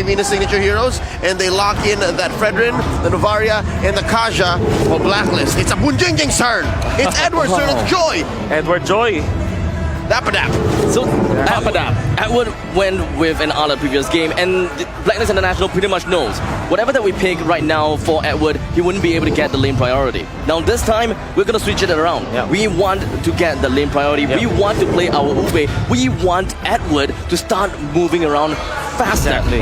Venus signature heroes, and they lock in that Fredrin, the Novaria, and the Kaja for Blacklist. It's a Bunjingjing's turn. It's Edward's turn. It's Joy. Edward Joy. Dapadap. So, Edward went with an other previous game, and Blacklist International pretty much knows whatever that we pick right now for Edward, he wouldn't be able to get the lane priority. Now this time, we're going to switch it around. Yep. We want to get the lane priority. Yep. We want to play our Ube. We want Edward to start moving around faster. Exactly.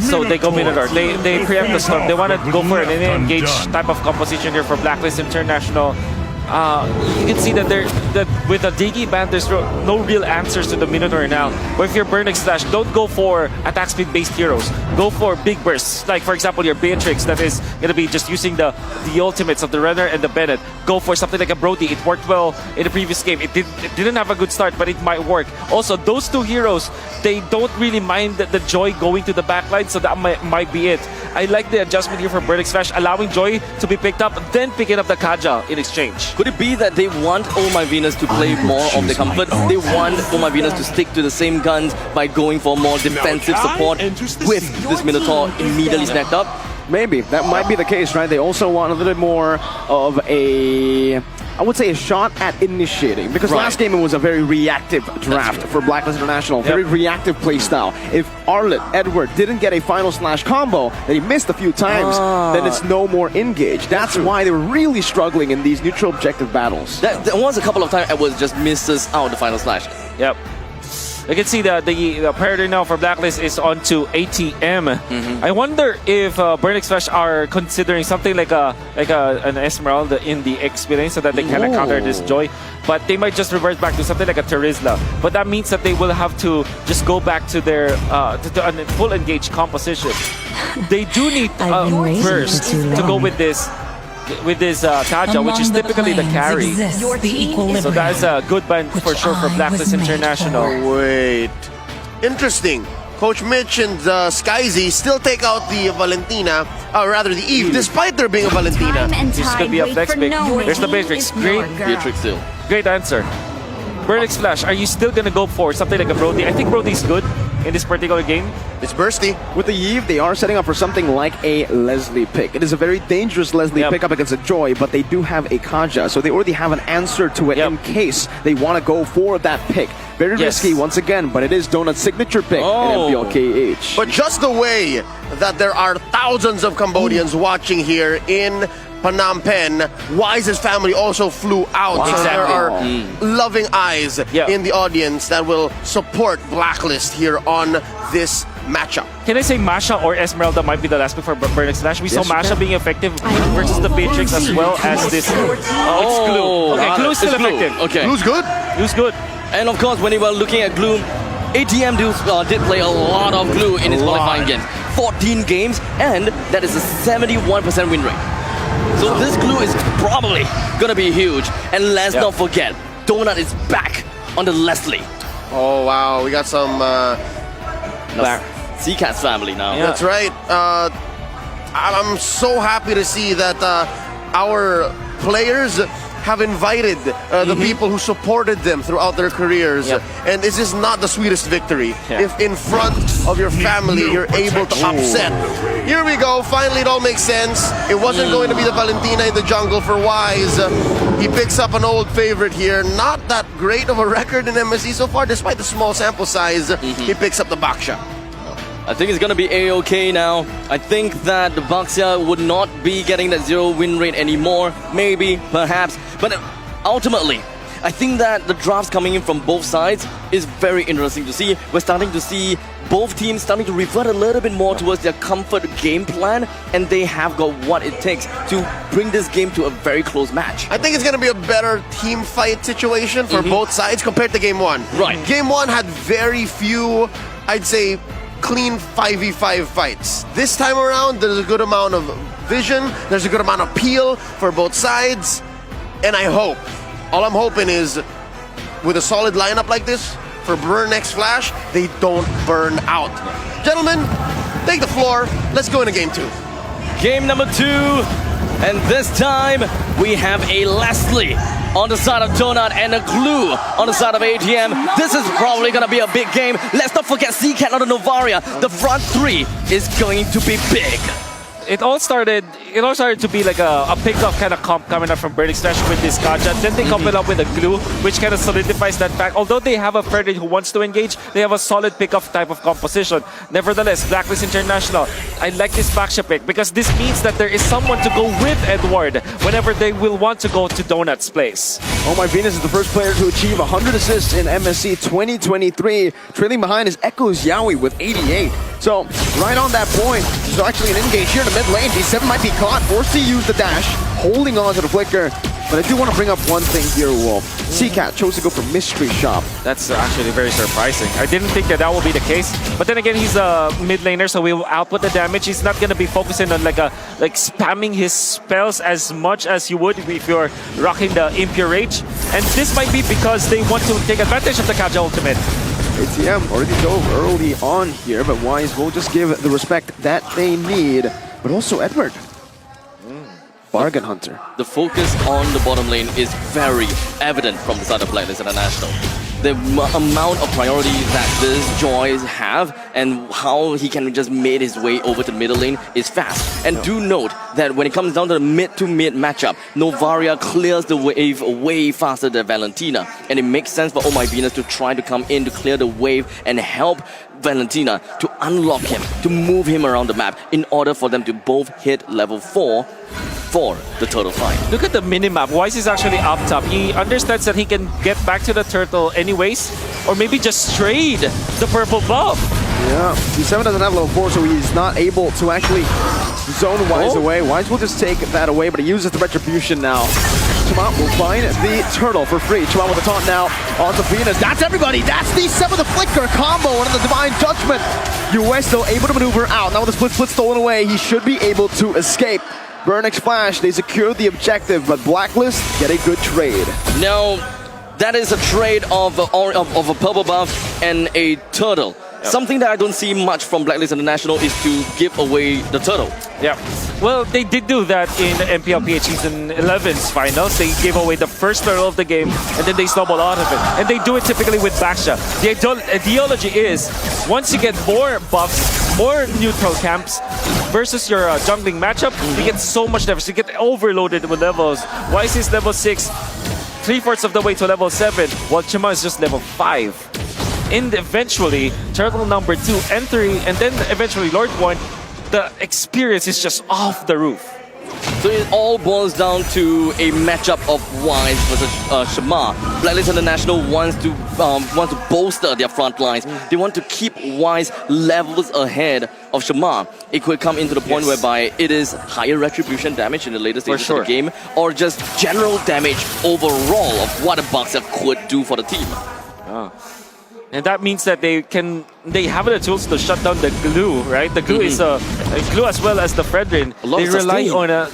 So they go Minotaur. They preempt the storm. They want to go for an engage type of composition here for Blacklist International. You can see that with the Digi ban, there's no real answers to the Minotaur now. But if you're Burning Slash, don't go for attack speed based heroes. Go for big bursts. Like for example, your Beatrix that is going to be just using the ultimates of the Renner and the Bennett. Go for something like a Brody. It worked well in the previous game. It didn't have a good start, but it might work. Also, those two heroes, they don't really mind the Joy going to the backline, so that might be it. I like the adjustment here for Burning Slash, allowing Joy to be picked up, then picking up the Kaja in exchange. Could it be that they want Oh My Venus to play more of the comfort? They want Oh My Venus to stick to the same guns by going for more defensive support with this Minotaur immediately snapped up? Maybe. That might be the case, right? They also want a little bit more of I would say a shot at initiating. Because last game it was a very reactive draft for Blacklist International. Very reactive playstyle. If Arlet, Edward, didn't get a final slash combo that he missed a few times, then it's no more engage. That's why they were really struggling in these neutral objective battles. There was a couple of times Edward just misses out the final slash. Yep. You can see the priority now for Blacklist is on to ATM. I wonder if Burning Slash are considering something like an Esmeralda in the experience so that they can counter this Joy. But they might just revert back to something like a Terizla. But that means that they will have to just go back to their to full engaged composition. They do need first to go with this Kaja, which is typically the carry. So that's a good ban for sure for Blacklist International. Wait. Interesting. Coach Mitch and Skyzy still take out the Valentina, or rather the Eve, despite there being a Valentina. This could be a flex pick. There's the Beatrix. Great Beatrix still. Great answer. Burning Slash, are you still going to go for something like a Brody? I think Brody's good in this particular game. It's bursty. With the Eve, they are setting up for something like a Leslie pick. It is a very dangerous Leslie pick up against a Joy, but they do have a Kaja, so they already have an answer to it in case they want to go for that pick. Very risky once again, but it is Donut's signature pick in MPLKH. But just the way that there are thousands of Cambodians watching here in Phnom Penh, Wise's family also flew out. So there are loving eyes in the audience that will support Blacklist here on this matchup. Can I say Masha or Esmeralda might be the last pick for Burning Slash? We saw Masha being effective versus the Beatrix as well as this. It's Glue. Okay, Glue is still effective. Okay. Glue's good? Glue's good. And of course, when you were looking at Glue, ATM did play a lot of Glue in his qualifying games. 14 games, and that is a 71% win rate. So this Glue is probably gonna be huge. And let's not forget, Donut is back on the Leslie. Oh wow, we got some Seacat's family now. That's right. I'm so happy to see that our players have invited the people who supported them throughout their careers. And this is not the sweetest victory. If in front of your family you're able to upset. Here we go, finally it all makes sense. It wasn't going to be the Valentina in the jungle for Wise. He picks up an old favorite here. Not that great of a record in MSC so far, despite the small sample size. He picks up the Baksha. I think it's gonna be A-OK now. I think that the Baxia would not be getting that 0 win rate anymore. Maybe, perhaps. But ultimately, I think that the drafts coming in from both sides is very interesting to see. We're starting to see both teams starting to revert a little bit more towards their comfort game plan, and they have got what it takes to bring this game to a very close match. I think it's going to be a better team fight situation for both sides compared to Game 1. Right. Game 1 had very few, I'd say, clean 5v5 fights. This time around, there's a good amount of vision, there's a good amount of peel for both sides, and I hope, all I'm hoping is, with a solid lineup like this, for Burn X Flash, they don't burn out. Gentlemen, take the floor, let's go into Game 2. Game number 2, and this time, we have a Leslie on the side of Donut and a Glue on the side of ATM. This is probably gonna be a big game. Let's not forget CCAT on the Novaria. The front three is going to be big. It all started to be like a pick-off kind of comp coming up from Burning Stash with this Kaja. Then they couple up with a Glue, which kind of solidifies that fact. Although they have a Frederick who wants to engage, they have a solid pick-off type of composition. Nevertheless, Blacklist International, I like this Baksha pick because this means that there is someone to go with Edward whenever they will want to go to Donut's place. Oh My Venus is the first player to achieve 100 assists in MSC 2023. Trailing behind is Echoes Yaoi with 88. So, right on that point, there's actually an engage here in the mid lane. D7 might be caught, forced to use the dash, holding on to the flicker. But I do want to bring up one thing here, Wolf. CCAT chose to go for Mystery Shop. That's actually very surprising. I didn't think that will be the case. But then again, he's a mid laner, so he will output the damage. He's not going to be focusing on like spamming his spells as much as you would if you're rocking the Impure Rage. And this might be because they want to take advantage of the Kaja ultimate. ATM already dove early on here, but Wise will just give the respect that they need. But also Edward. Bargain Hunter. The focus on the bottom lane is very evident from the side of Blacklist International. The amount of priority that this Joyce have and how he can just make his way over to the middle lane is fast. And do note that when it comes down to the mid-to-mid matchup, Novaria clears the wave way faster than Valentina. And it makes sense for Oh My Venus to try to come in to clear the wave and help Valentina to unlock him, to move him around the map in order for them to both hit level 4 for the total fight. Look at the minimap. Wise is actually up top. He understands that he can get back to the turtle anyways, or maybe just trade the purple buff. Yeah, D7 doesn't have level 4, so he's not able to actually zone Wise away. Wise will just take that away, but he uses the Retribution now. Chima will find the turtle for free. Chima with the taunt now onto Venus. That's everybody! That's D7 with the flicker combo and the Divine Judgment. US though able to maneuver out. Now with the split stolen away, he should be able to escape. Burnix Flash, they secure the objective, but Blacklist get a good trade. Now, that is a trade of a purple buff and a turtle. Yep. Something that I don't see much from Blacklist International is to give away the turtle. Yeah. Well, they did do that in the MPLPH Season 11's finals. They gave away the first turtle of the game, and then they snowball out of it. And they do it typically with Baksha. The ideology is, once you get more buffs, more neutral camps, versus your jungling matchup, you get so much damage. You get overloaded with levels. Wise is level 6, 3/4 of the way to level 7, while Chima is just level 5. And eventually, turtle number 2 and 3, and then eventually Lord 1, the experience is just off the roof. So it all boils down to a matchup of Wise versus Shema. Blacklist International wants to bolster their front lines. They want to keep Wise levels ahead of Shema. It could come into the point whereby it is higher retribution damage in the later stages of the game, or just general damage overall of what a Boxer could do for the team. And that means that they have the tools to shut down the Glue, right? The Glue is a Glue as well as the Fredrin. They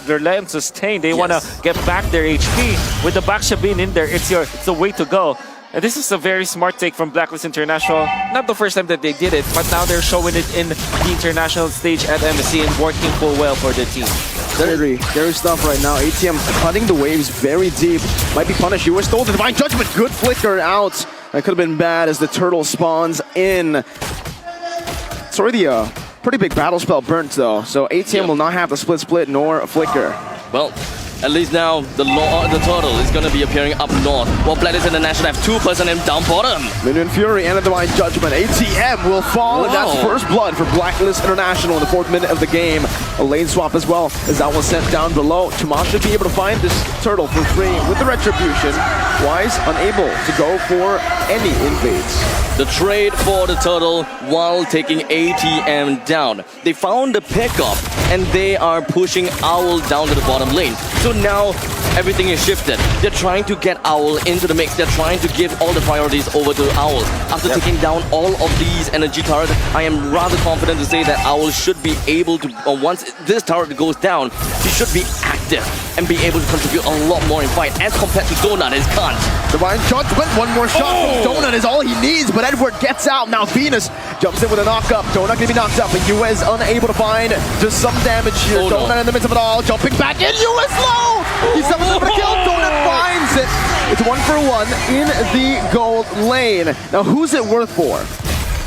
rely on sustain. They want to get back their HP. With the Baksha being in there, it's the way to go. And this is a very smart take from Blacklist International. Not the first time that they did it, but now they're showing it in the international stage at MSC and working full well for their team. Very scary stuff right now. ATM cutting the waves very deep. Might be punished. US stole the Divine Judgment. Good flicker out. That could have been bad as the turtle spawns in. It's already a pretty big battle spell burnt though. So ATM will not have the split nor a flicker. Well, at least now the turtle is going to be appearing up north, while Blacklist International have 2 personnel down bottom. Minion Fury and the Divine Judgment. ATM will fall, and that's first blood for Blacklist International in the 4th minute of the game. A lane swap as well, as that was sent down below. Chima should be able to find this turtle for free with the Retribution. Wise unable to go for any invades. The trade for the turtle while taking ATM down. They found the pickup and they are pushing Owl down to the bottom lane. So now everything is shifted. They're trying to get Owl into the mix. They're trying to give all the priorities over to Owl. After taking down all of these energy turrets, I am rather confident to say that Owl should be able to, once this turret goes down, he should be active effective and be able to contribute a lot more in fight as compared to Donut is can't. Divine Judgment, one more shot from Donut is all he needs, but Edward gets out. Now Venus jumps in with a knock-up. Donut gonna be knocked up, but US unable to find just some damage here. Donut in the midst of it all, jumping back in. US low! He's 7 for the kill. Donut finds it. It's 1 for 1 in the gold lane. Now who's it worth for?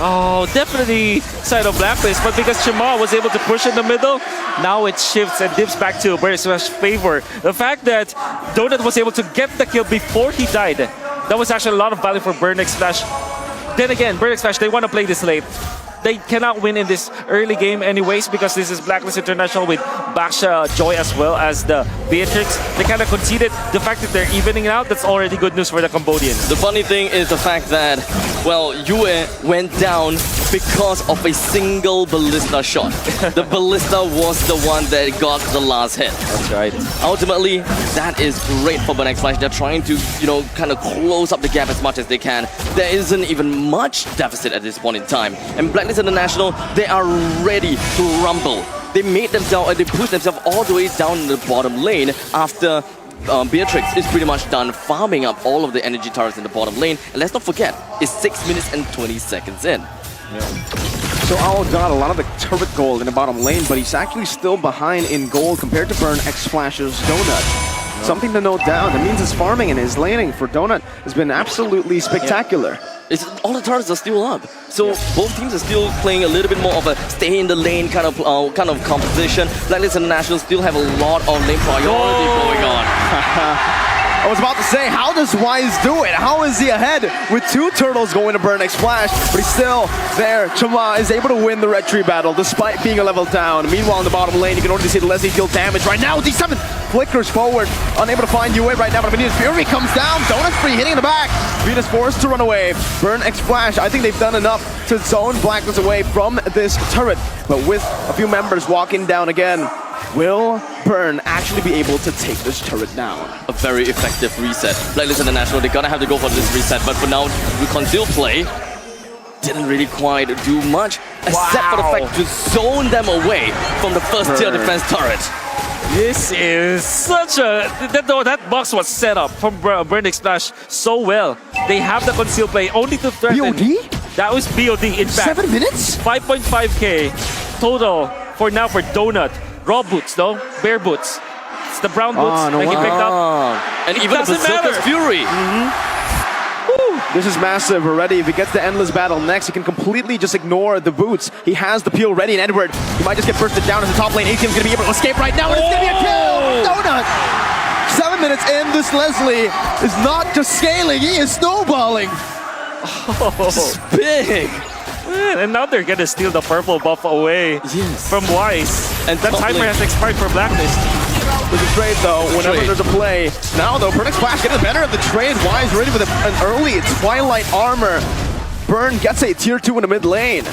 Oh, definitely side of Blacklist, but because Shima was able to push in the middle, now it shifts and dips back to Burning Splash's favor. The fact that Donut was able to get the kill before he died, that was actually a lot of value for Burning Splash. Then again, Burning Splash, they want to play this late. They cannot win in this early game anyways because this is Blacklist International with Baksha, Joy as well as the Beatrix. They kind of conceded. The fact that they're evening out, that's already good news for the Cambodians. The funny thing is the fact that, well, Yue went down because of a single ballista shot. The ballista was the one that got the last hit. That's right. Ultimately, that is great for Burning Splash. They're trying to, kind of close up the gap as much as they can. There isn't even much deficit at this point in time. And Blacklist International, they are ready to rumble. They made themselves, they pushed themselves all the way down in the bottom lane after Beatrix is pretty much done farming up all of the energy turrets in the bottom lane. And let's not forget, it's 6 minutes and 20 seconds in. So Owl got a lot of the turret gold in the bottom lane, but he's actually still behind in gold compared to Burn X Splash's Donut. Something to note down. That means his farming and his laning for Donut has been absolutely spectacular. All the turrets are still up, so both teams are still playing a little bit more of a stay in the lane kind of composition. Blacklist International still have a lot of lane priority going on. I was about to say, how does Wise do it? How is he ahead with 2 turtles going to Burn X Splash, but he's still there. Chama is able to win the red tree battle despite being a level down. Meanwhile, in the bottom lane, you can already see the Leslie deal damage right now. D7 flickers forward, unable to find Yue right now, but Venus Fury comes down. Donut's free, hitting in the back. Venus forced to run away. Burn X Splash, I think they've done enough to zone Blacklist away from this turret, but with a few members walking down again, will Burn actually be able to take this turret down? A very effective reset. Blacklist International, they're gonna have to go for this reset, but for now, Recon still play. Didn't really quite do much, except for the fact to zone them away from the first tier defense turret. This is such a... That box was set up from Burning Splash so well. They have the concealed play only to threaten... BOD? That was BOD, in fact. 7 minutes? 5.5k total for now for Donut. Raw boots though, bare boots. It's the brown boots that he picked up. And even the Berserker's Fury. This is massive already. If he gets the Endless Battle next, he can completely just ignore the boots. He has the peel ready, and Edward, he might just get bursted down in the top lane. ATM's gonna be able to escape right now, and it's gonna be a kill! Donut! 7 minutes in, this Leslie is not just scaling, he is snowballing. This is big. And now they're gonna steal the purple buff away from Wise. And that timer has expired for Blacklist. There's a trade though, whenever there's a play. Now though, Burn X Splash getting the better of the trade. Wise ready with an early Twilight Armor. Burn gets a tier 2 in the mid lane.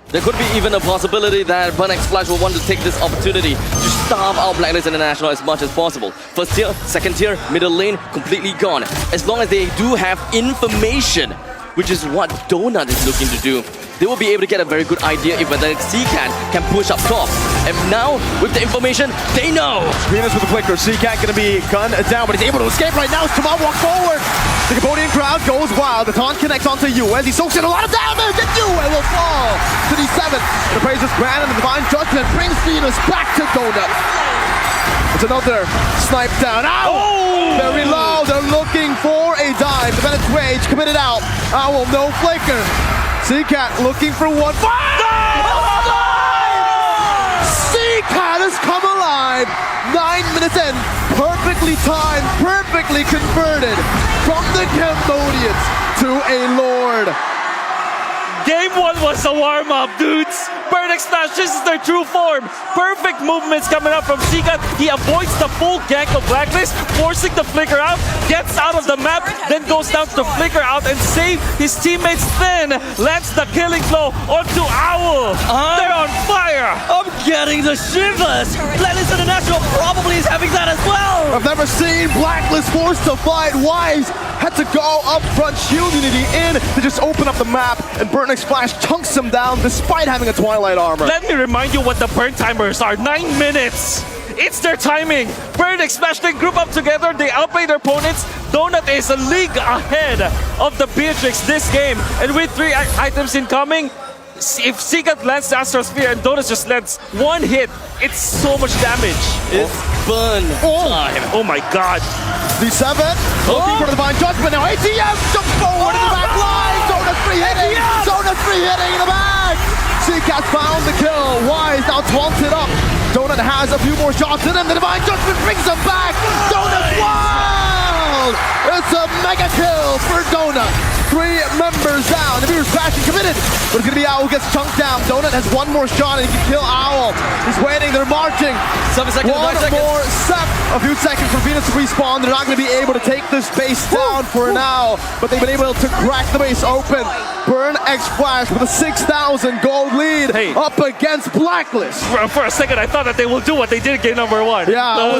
There could be even a possibility that Burn X Splash will want to take this opportunity to starve out Blacklist International as much as possible. First tier, second tier, middle lane, completely gone. As long as they do have information, which is what Donut is looking to do, they will be able to get a very good idea if whether Seacat can push up top. And now, with the information, they know! Venus with the flicker. Seacat gonna be gunned down, but he's able to escape right now. Tamal walks forward. The Cambodian crowd goes wild. The taunt connects onto Yue as he soaks in a lot of damage, and Yue will fall to D7. The praises Brand and the Divine Judgment brings Venus back to Donut. It's another snipe down. Ow! Very low. They're looking for a dive. The Bennett's Rage committed out. Owl, no flicker. Seacat looking for one. Seacat has come alive. 9 minutes in. Perfectly timed, perfectly converted from the Cambodians to a Lord. Game 1 was a warm-up, dudes. Burn X Splash, this is their true form. Perfect movements coming up from Seacat. He avoids the full gank of Blacklist, forcing the flicker out, gets out of the map, then goes down to flicker out and save his teammates. Then lands the killing blow onto Owl. They're on fire. I'm getting the shivers. Blacklist International probably is having that as well. I've never seen Blacklist forced to fight. Wise had to go up front, shield unity in to just open up the map, and Burn X Splash chunks him down despite having a Twilight Armor. Let me remind you what the burn timers are. 9 minutes. It's their timing. Burn X Smash, they group up together, they outplay their opponents. Donut is a league ahead of the Beatrix this game. And with 3 items incoming, if Seacat lands the Astral Sphere and Donut just lands 1 hit, it's so much damage. It's burn time. Oh my god. D7 looking for the Divine Judgment now. ATM jumps forward in the back line. Donut free hitting. Donut free hitting in the back. Seacat found the kill. Wise now taunted up. Donut has a few more shots in him. The Divine Judgment brings him back. Donut wild. It's a mega kill for Donut. 3 members down. The Beaver's passion committed. But it's going to be Owl who gets chunked down. Donut has 1 more shot and he can kill Owl. He's waiting. They're marching. 7 seconds, 1 9 seconds. more set. A few seconds for Venus to respawn. They're not going to be able to take this base down for now. But they've been able to crack the base open. Burn X Flash with a 6,000 gold lead up against Blacklist. For a second, I thought that they will do what they did in game number 1. Yeah, I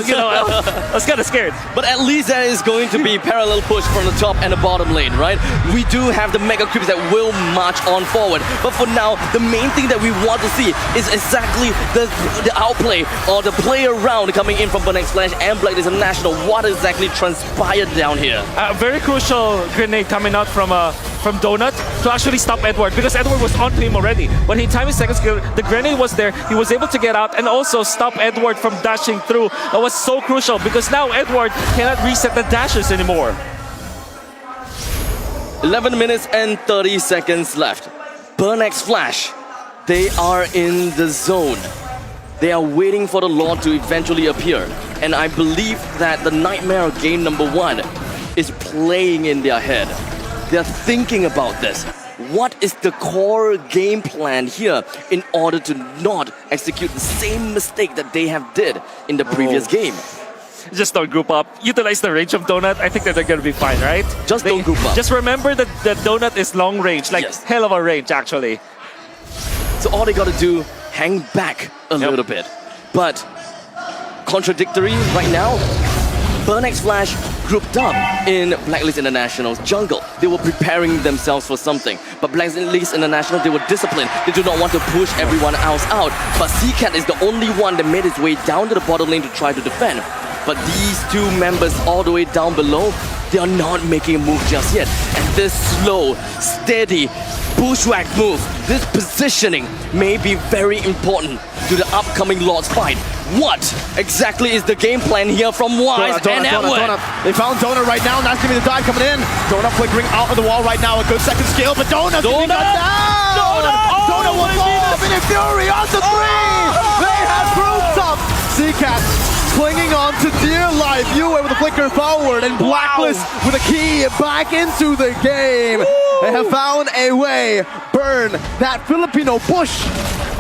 was kind of scared. But at least there is going to be parallel push from the top and the bottom lane, right? We do have the mega creeps that will march on forward. But for now, the main thing that we want to see is exactly the outplay or the play around coming in from Burn X Flash and Blacklist International. What exactly transpired down here? A very crucial grenade coming out from Donut to actually stop Edward, because Edward was onto him already. When he timed his second skill, the grenade was there. He was able to get out and also stop Edward from dashing through. That was so crucial because now Edward cannot reset the dashes anymore. 11 minutes and 30 seconds left. Burn X Flash, they are in the zone. They are waiting for the Lord to eventually appear. And I believe that the nightmare of game number 1 is playing in their head. They're thinking about this. What is the core game plan here in order to not execute the same mistake that they have did in the previous game? Just don't group up. Utilize the range of Donut. I think that they're going to be fine, right? Don't group up. Just remember that the Donut is long range, like hell of a range, actually. So all they got to do, hang back a little bit. But contradictory right now, Burn X Flash grouped up in Blacklist International's jungle. They were preparing themselves for something. But Blacklist International, they were disciplined. They do not want to push everyone else out. But Seacat is the only one that made his way down to the bottom lane to try to defend. But these 2 members all the way down below, they are not making a move just yet. And this slow, steady bushwhack move, this positioning may be very important to the upcoming Lord's fight. What exactly is the game plan here from Wise and Edward? They found Donut right now, and that's going to be the dive coming in. Donut flickering out of the wall right now, a good second skill, but Donut's getting cut down! Donut will fall! Infinite Fury on the 3! They have grouped up! Seacat clinging on to dear life. Yue with a flicker forward, and Blacklist with a key back into the game. They have found a way. Burn that Filipino bush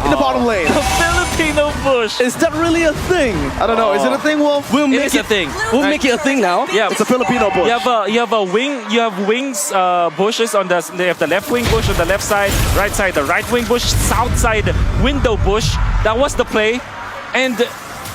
in the bottom lane. The Filipino bush. Is that really a thing? I don't know. Is it a thing, Wolf? We'll It make is a thing. We'll make it a thing now. Yeah, It's a Filipino bush. you have a wing. You have wings bushes on the left wing bush on the left side, right side the right wing bush, south side window bush. That was the play, and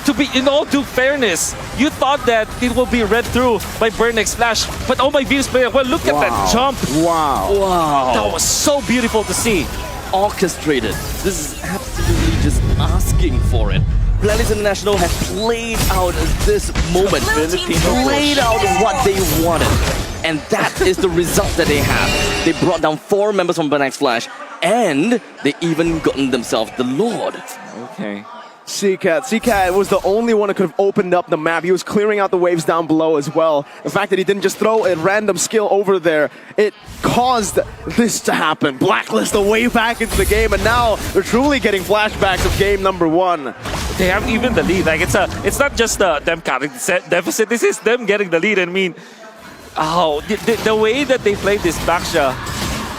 to be in all due fairness, you thought that it will be read through by Burn X Flash, but oh my Venus player, well, look at that jump. Wow. Wow. That was so beautiful to see. Orchestrated. This is absolutely just asking for it. Blacklist International has played out this moment, played out what they wanted. And that is the result that they have. They brought down 4 members from Burn X Flash, and they even gotten themselves the Lord. Okay. Seacat was the only one who could have opened up the map. He was clearing out the waves down below as well. The fact that he didn't just throw a random skill over there, it caused this to happen. Blacklist away back into the game, and now they're truly getting flashbacks of game number 1. They have even the lead. Like it's not just them cutting deficit. This is them getting the lead. I mean, the way that they played this Baksha,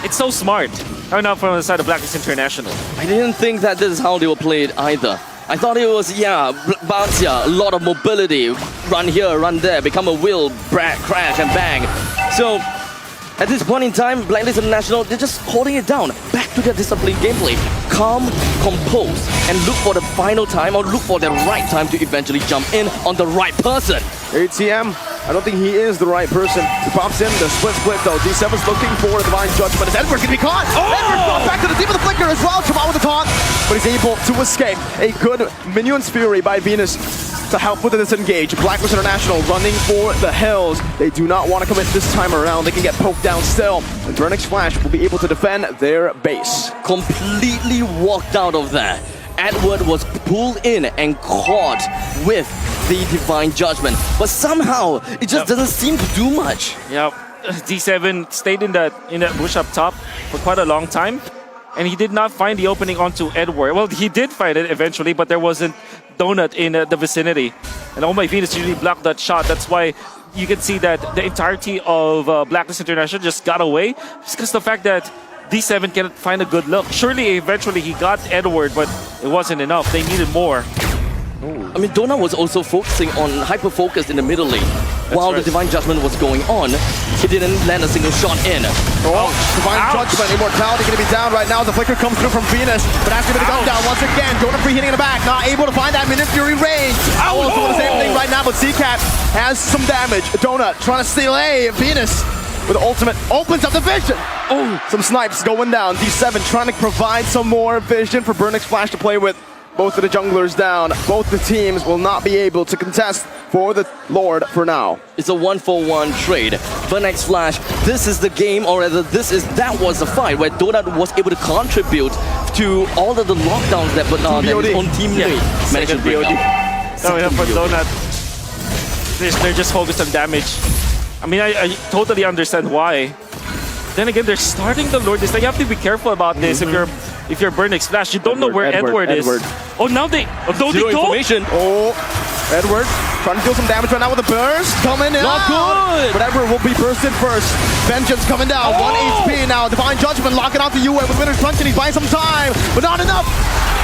it's so smart. Coming out from the side of Blacklist International. I didn't think that this is how they were played either. I thought it was, Baksha, a lot of mobility, run here, run there, become a wheel, crash and bang. So, at this point in time, Blacklist International, they're just holding it down. Back to their disciplined gameplay. Calm, compose, and look for the final time or look for the right time to eventually jump in on the right person. ATM, I don't think he is the right person. He pops in the split though. D7's looking for the Divine Judgment. Is Edward's gonna be caught? Edward's brought back to the team of the flicker as well. Jamal with the taunt, but he's able to escape. A good Minion's Fury by Venus. to help with the disengage. Blacklist International running for the hills. They do not want to commit this time around. They can get poked down still. And Vernix Flash will be able to defend their base. Completely walked out of that. Edward was pulled in and caught with the Divine Judgment. But somehow, it just doesn't seem to do much. Yep. D7 stayed in that bush up top for quite a long time, and he did not find the opening onto Edward. Well, he did find it eventually, but there wasn't Donut in the vicinity. And Oh My Venus really blocked that shot. That's why you can see that the entirety of Blacklist International just got away. It's because the fact that D7 cannot find a good look. Surely, eventually, he got Edward, but it wasn't enough. They needed more. I mean, Donut was also focusing on hyper-focus in the middle lane. While the Divine Judgment was going on, he didn't land a single shot in. Oh, Divine Judgment, Immortality going to be down right now. The flicker comes through from Venus, but asking him to come down once again. Donut free hitting in the back, not able to find that Minute Fury range. Owl's doing the same thing right now, but Zcat has some damage. Donut trying to delay Venus with the ultimate, opens up the vision. Oh, some snipes going down. D7 trying to provide some more vision for Vernix Flash to play with. Both of the junglers down. Both the teams will not be able to contest for the Lord for now. It's a 1-for-1 trade. Vernix Flash, this is the game, or rather that was the fight where Donut was able to contribute to all of the lockdowns that his own teammate managed to bring up. For Donut, they're just focused on damage. I mean, I totally understand why. Then again, they're starting the Lord. It's like you have to be careful about this if you're Vernix Flash. You don't know where Edward is. Oh, now they Zero information. Oh, Edward trying to deal some damage right now with a burst. Coming in. Not good. But Edward will be bursted first. Vengeance coming down. 1 HP now. Divine Judgment locking out the UA with Winner's Punch, and he's buying some time, but not enough.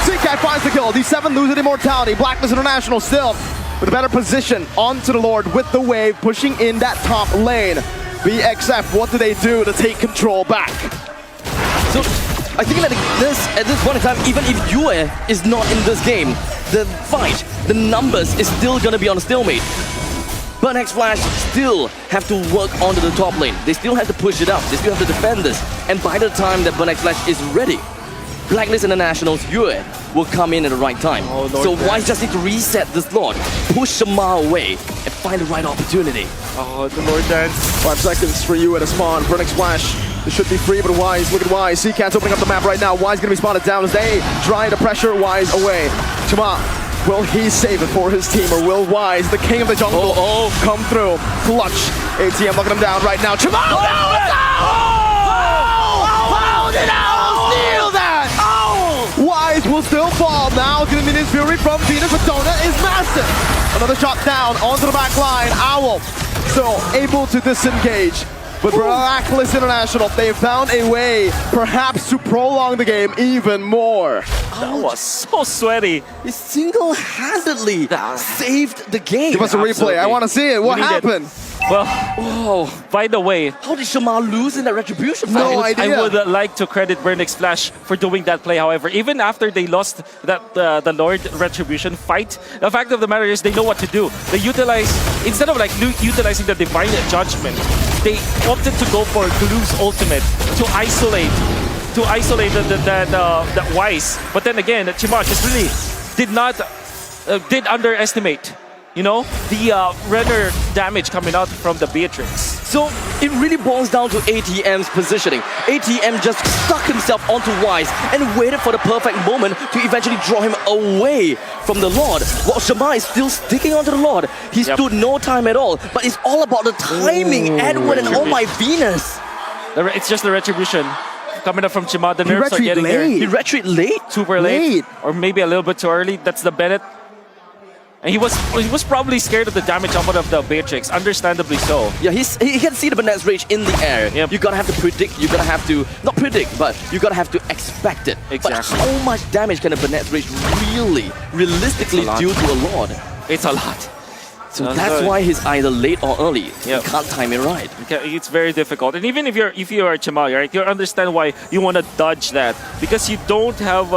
Zcat finds the kill. D7 loses Immortality. Blacklist International still with a better position onto the Lord with the wave, pushing in that top lane. BXF, what do they do to take control back? So I think that at this point in time, even if Yue is not in this game, the fight, the numbers is still going to be on a stalemate. Vernix Flash still have to work onto the top lane. They still have to push it up. They still have to defend this. And by the time that Vernix Flash is ready, Blacklist International's Yue will come in at the right time. So why just need to reset this Lord, push Shamar away, and find the right opportunity? Oh, the Lord Dance. 5 seconds for you at a spawn. Vernix Flash. This should be free, but Wise, look at Wise. Zcat's opening up the map right now. Wise going to be spotted down as they try to pressure Wise away. Chama, will he save it for his team, or will Wise, the king of the jungle, come through? Clutch. ATM locking him down right now. Chama! How did Owl steal that? Wise will still fall. Now going to be his Fury from Venus, but Donut is massive. Another shot down onto the back line. Owl still able to disengage. But Blacklist International, they found a way perhaps to prolong the game even more. That was so sweaty. He single-handedly saved the game. Give us a replay. I want to see it. What happened? Well, by the way, how did Shamar lose in that retribution? No idea. I would like to credit Vernix Flash for doing that play. However, even after they lost that the Lord Retribution fight, the fact of the matter is they know what to do. They utilize, instead of like utilizing the Divine Judgment, they opted to go for Glue's ultimate to isolate that Wise. But then again, Chima just really did underestimate, you know, the Renner damage coming out from the Beatrix. So it really boils down to ATM's positioning. ATM just stuck himself onto Wise and waited for the perfect moment to eventually draw him away from the Lord. While Shamar is still sticking onto the Lord. He stood no time at all, but it's all about the timing. Edward and Oh My Venus. It's just the Retribution coming up from Chima. The nerfs are getting there. He retreat late? Super late. Or maybe a little bit too early. That's the Bennett. And he was probably scared of the damage output of the Beatrix, understandably so. Yeah, he can see the Bennett's Rage in the air. Yep. You gotta have to predict, you gotta have to, not predict, but you gotta have to expect it. Exactly. But how much damage can a Bennett's Rage realistically do to a Lord? It's a lot. So that's why he's either late or early. Yep. You can't time it right. Okay, it's very difficult. And even if you're Chima, right, you understand why you want to dodge that. Because you don't have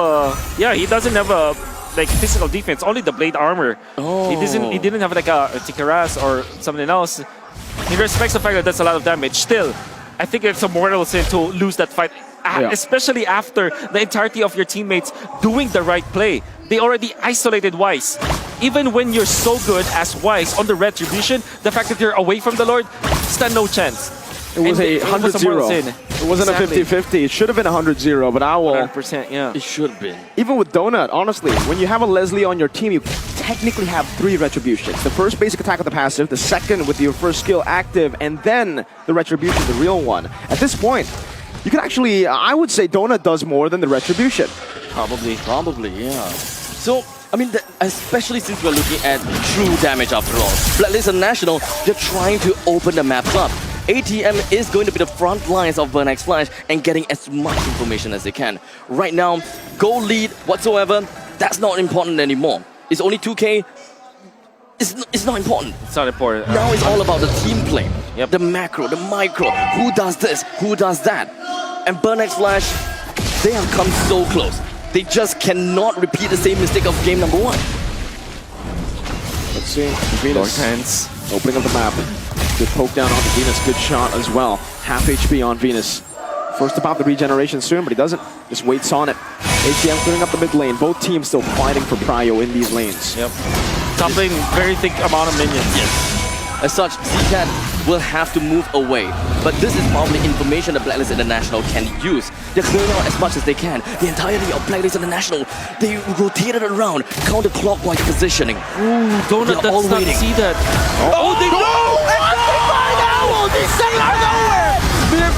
he doesn't have a like physical defense, only the blade armor. He didn't have like a Tikaras or something else. He respects the fact that that's a lot of damage. Still, I think it's a mortal sin to lose that fight, especially after the entirety of your teammates doing the right play. They already isolated Wise. even when you're so good as Wise on the Retribution, the fact that you're away from the Lord, stand no chance. It was a 100-0. It wasn't Exactly. a 50-50. It should have been 100-0, but I will. 100%, yeah. It should have been. Even with Donut, honestly, when you have a Leslie on your team, you technically have 3 Retributions. The first basic attack with the passive, the second with your first skill active, and then the Retribution, the real one. At this point, you can actually, I would say Donut does more than the Retribution. Probably. Probably, yeah. So, I mean, especially since we're looking at true damage after all. Blacklist International, they're trying to open the maps up. ATM is going to be the front lines of Burn X Flash and getting as much information as they can. Right now, goal lead whatsoever, that's not important anymore. It's only 2K. It's not important. It's not important. Now it's all about the team play. Yep. The macro, the micro. Who does this? Who does that? And Burn X Flash, they have come so close. They just cannot repeat the same mistake of game number 1. Let's see. Venus hands. opening up the map. Good poke down onto Venus. Good shot as well. Half HP on Venus. First about the regeneration soon, but he doesn't. Just waits on it. ATM clearing up the mid lane. Both teams still fighting for prio in these lanes. Yep. Toppling very thick amount of minions. Yes. As such, CCAT will have to move away. But this is probably information that Blacklist International can use. They're clearing out as much as they can. The entirety of Blacklist International, they rotated around counterclockwise positioning. Ooh, Donut They're all does not waiting. see that. Oh, they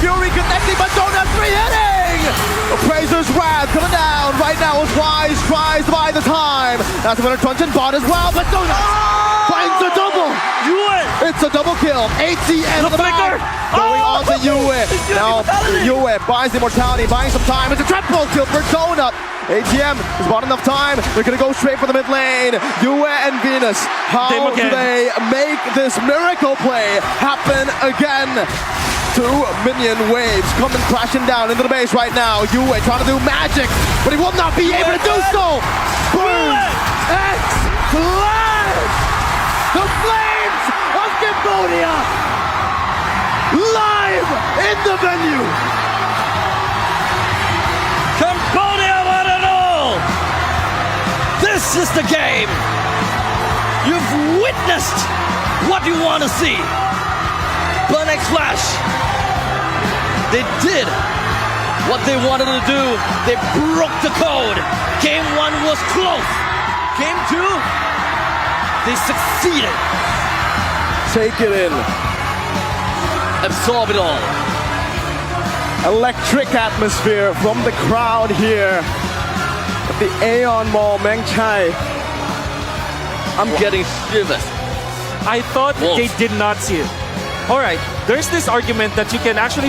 Fury connecting, but Donut 3-hitting! Appraiser's Wrath coming down. Right now is Wise, tries to buy the time. That's a Tunchen bot as well, but Donut finds the double. It's a double kill. ATM the back. Going on to Yue. Now Yue buys the immortality, buying some time. It's a triple kill for Donut. ATM has bought enough time. They're gonna go straight for the mid lane. Yue and Venus. How do they make this miracle play happen again? 2 minion waves coming crashing down into the base right now. Yue trying to do magic, but he will not be able to do so. Burn X Flash! The flames of Cambodia live in the venue. Cambodia won it all! This is the game! You've witnessed what you want to see. Burn X Flash. They did what they wanted to do. They broke the code. Game 1 was close. Game 2, they succeeded. Take it in. Absorb it all. Electric atmosphere from the crowd here at the Aeon Mall, Meng Chai. I'm getting shivers. I thought Wolf. they did not see it. Alright, there's this argument that you can actually